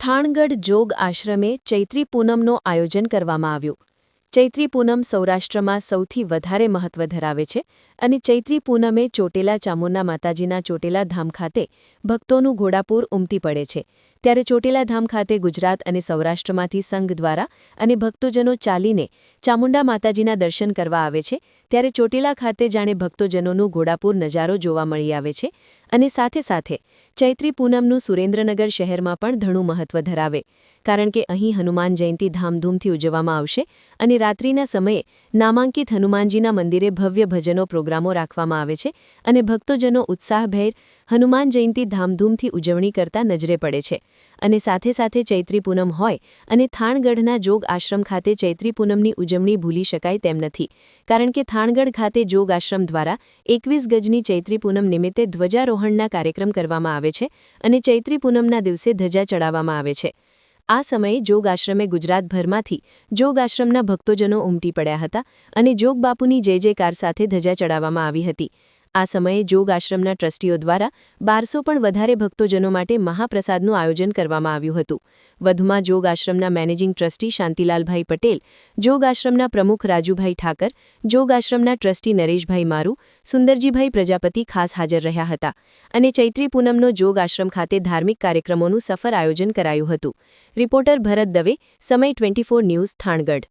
થાણગઢ જોગ આશ્રમે ચૈત્રી પૂનમનું આયોજન કરવામાં આવ્યું. ચૈત્રી પૂનમ સૌરાષ્ટ્રમાં સૌથી વધારે મહત્વ ધરાવે છે અને ચૈત્રી પૂનમે ચોટેલા ચામુંડા માતાજીના ચોટેલા ધામ ખાતે ભક્તોનું ઘોડાપૂર ઉમટી પડે છે. ત્યારે ચોટેલા ધામ ખાતે ગુજરાત અને સૌરાષ્ટ્રમાંથી સંઘ દ્વારા અને ભક્તોજનો ચાલીને ચામુંડા માતાજીના દર્શન કરવા આવે છે. ત્યારે ચોટેલા ખાતે જાણે ભક્તોજનોનું ઘોડાપૂર નજારો જોવા મળી આવે છે અને સાથે સાથે ચૈત્રી પૂનમનું સુરેન્દ્રનગર શહેરમાં પણ ઘણું મહત્વ ધરાવે, કારણ કે અહીં હનુમાન જયંતી ધામધૂમથી ઉજવવામાં આવશે અને રાત્રિના સમયે નામાંકિત હનુમાનજીના મંદિરે ભવ્ય ભજનો પ્રોગ્રામો રાખવામાં આવે છે અને ભક્તોજનો ઉત્સાહભેર હનુમાન જયંતી ધામધૂમથી ઉજવણી કરતા નજરે પડે છે. અને સાથે સાથે ચૈત્રી પૂનમ હોય અને થાણગઢના જોગ આશ્રમ ખાતે ચૈત્રી પૂનમની ઉજવણી ભૂલી શકાય તેમ નથી, કારણ કે થાણગઢ ખાતે જોગ આશ્રમ દ્વારા 21 ગજની ચૈત્રી પૂનમ નિમિત્તે ધ્વજારોહણના કાર્યક્રમ કરવામાં આવે છે અને ચૈત્રી પૂનમના દિવસે ધજા ચડાવવામાં આવે છે. આ સમયે જોગ આશ્રમે ગુજરાતભરમાંથી જોગ આશ્રમના ભક્તોજનો ઉમટી પડ્યા હતા અને જોગ બાપુની જય જયકાર સાથે ધજા ચડાવવામાં આવી હતી. આ સમયે જોગ આશ્રમના ટ્રસ્ટીઓ દ્વારા 1200 પણ વધારે ભક્તોજનો માટે મહાપ્રસાદનું આયોજન કરવામાં આવ્યું હતું. વધુમાં જોગ આશ્રમના મેનેજિંગ ટ્રસ્ટી શાંતિલાલભાઈ પટેલ, જોગ આશ્રમના પ્રમુખ રાજુભાઈ ઠાકર, જોગ આશ્રમના ટ્રસ્ટી નરેશભાઈ મારુ, સુંદરજીભાઈ પ્રજાપતિ ખાસ હાજર રહ્યા હતા અને ચૈત્રી પૂનમનો જોગ આશ્રમ ખાતે ધાર્મિક કાર્યક્રમોનું સફળ આયોજન કરાયું હતું. રિપોર્ટર ભરત દવે, સમય 24 ન્યૂઝ, થાણગઢ.